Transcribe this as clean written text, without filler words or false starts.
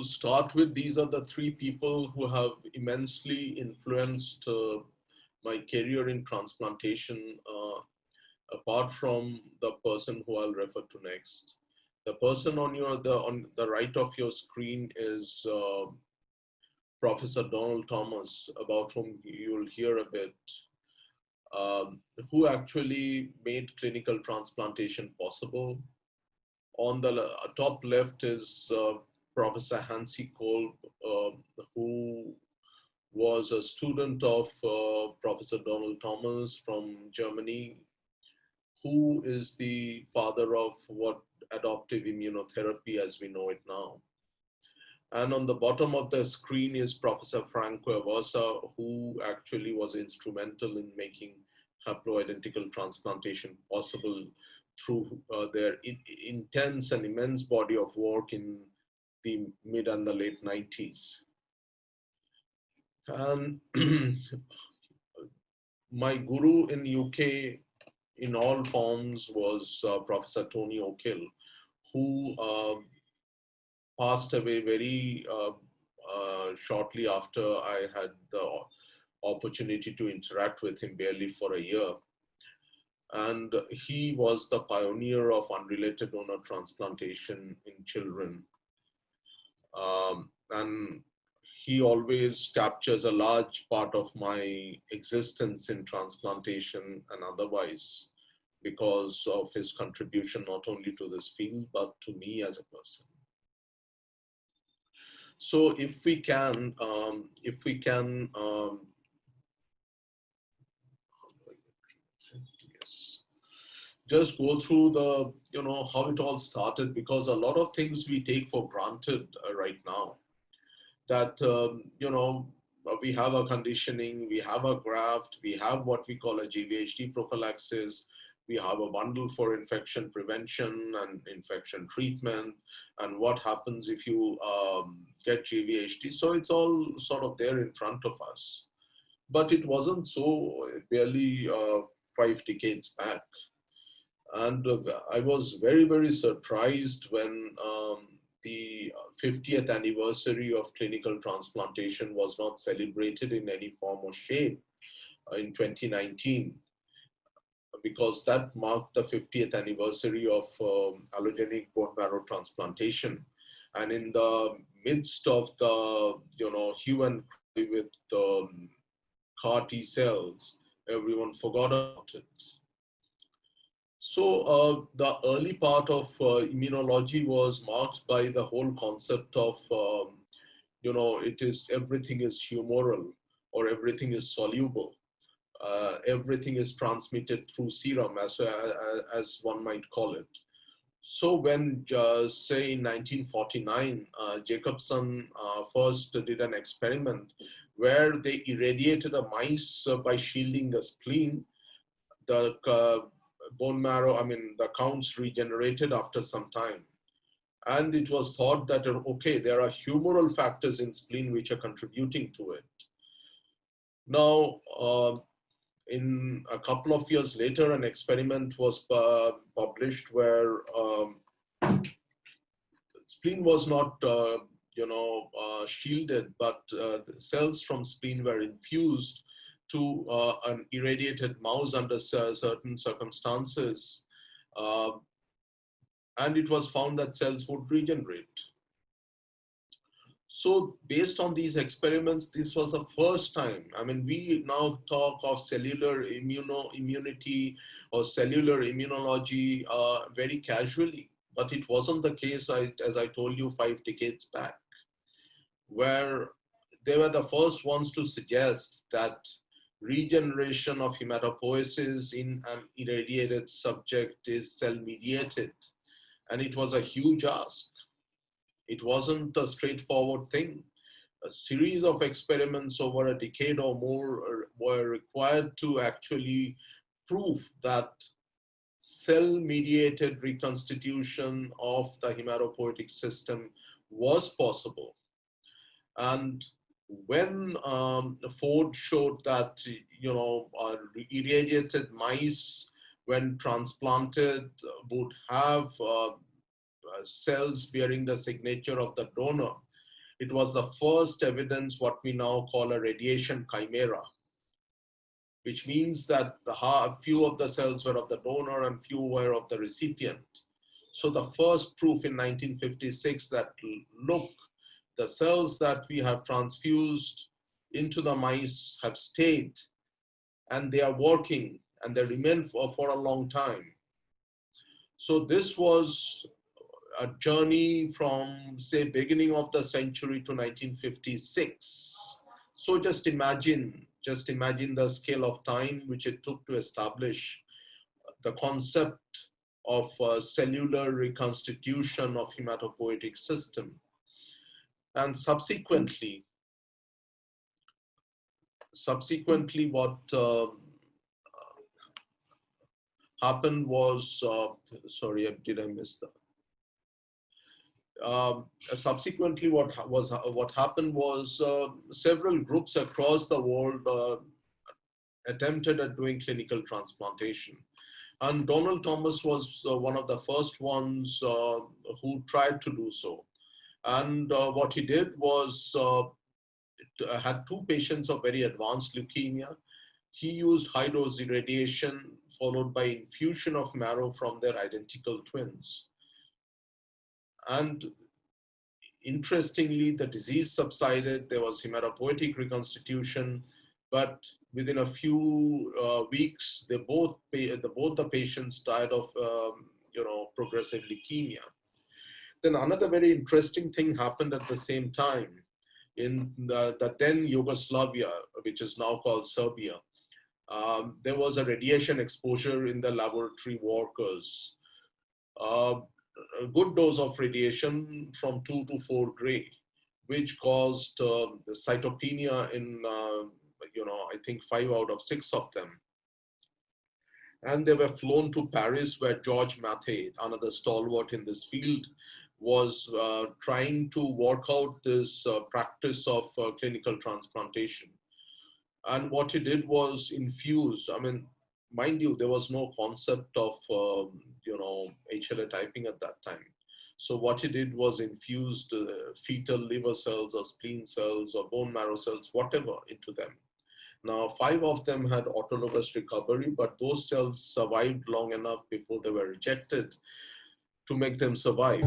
to start with, these are the three people who have immensely influenced my career in transplantation, apart from the person who I'll refer to next. The person on the right of your screen is Professor Donald Thomas, about whom you'll hear a bit, who actually made clinical transplantation possible. On the top left is Professor Hansi Kolb, who was a student of Professor Donald Thomas from Germany, who is the father of what adoptive immunotherapy as we know it now. And on the bottom of the screen is Professor Franco Aversa, who actually was instrumental in making haploidentical transplantation possible through their intense and immense body of work in the mid and the late 90s. And my guru in UK in all forms was Professor Tony O'Kill, who passed away very shortly after I had the opportunity to interact with him, barely for a year. And he was the pioneer of unrelated donor transplantation in children. And he always captures a large part of my existence in transplantation and otherwise, because of his contribution not only to this field, but to me as a person. So if we can just go through the, how it all started, because a lot of things we take for granted right now. That, we have a conditioning, we have a graft, we have what we call a GVHD prophylaxis, we have a bundle for infection prevention and infection treatment, and what happens if you get GVHD. So it's all sort of there in front of us. But it wasn't so barely 5 decades back. And I was very, very surprised when the 50th anniversary of clinical transplantation was not celebrated in any form or shape in 2019, because that marked the 50th anniversary of allogeneic bone marrow transplantation. And in the midst of the, hue and cry with CAR T cells, everyone forgot about it. So the early part of immunology was marked by the whole concept of, everything is humoral, or everything is soluble. Everything is transmitted through serum, as one might call it. So when, say in 1949, Jacobson first did an experiment where they irradiated a mice by shielding the spleen, the bone marrow, the counts regenerated after some time. And it was thought that, okay, there are humoral factors in spleen which are contributing to it. Now, in a couple of years later, an experiment was published where spleen was not, shielded, but the cells from spleen were infused to an irradiated mouse under certain circumstances. And it was found that cells would regenerate. So based on these experiments, this was the first time. We now talk of cellular immunity or cellular immunology very casually, but it wasn't the case, as I told you, 5 decades back, where they were the first ones to suggest that regeneration of hematopoiesis in an irradiated subject is cell-mediated. And it was a huge ask. It wasn't a straightforward thing. A series of experiments over a decade or more were required to actually prove that cell-mediated reconstitution of the hematopoietic system was possible. And when Ford showed that, irradiated mice, when transplanted, would have cells bearing the signature of the donor, It was the first evidence, what we now call a radiation chimera, which means that few of the cells were of the donor and few were of the recipient. So the first proof in 1956 that, look, the cells that we have transfused into the mice have stayed and they are working and they remain for a long time. So this was a journey from, say, beginning of the century to 1956. So just imagine the scale of time which it took to establish the concept of cellular reconstitution of hematopoietic system. And subsequently what happened was, sorry, did I miss that? Subsequently, what happened was several groups across the world attempted at doing clinical transplantation, and Donald Thomas was one of the first ones who tried to do so. And what he did was had two patients of very advanced leukemia. He used high dose irradiation followed by infusion of marrow from their identical twins. And interestingly, the disease subsided. There was hematopoietic reconstitution, but within a few weeks, both the patients died of progressive leukemia. Then another very interesting thing happened at the same time in the then Yugoslavia, which is now called Serbia. There was a radiation exposure in the laboratory workers. A good dose of radiation from 2 to 4 gray, which caused the cytopenia in, I think 5 out of 6 of them. And they were flown to Paris, where George Mathey, another stalwart in this field, was trying to work out this practice of clinical transplantation. And what he did was infuse, I mean, mind you, there was no concept of, HLA typing at that time. So what he did was infused fetal liver cells or spleen cells or bone marrow cells, whatever, into them. Now, 5 of them had autologous recovery, but those cells survived long enough before they were rejected to make them survive.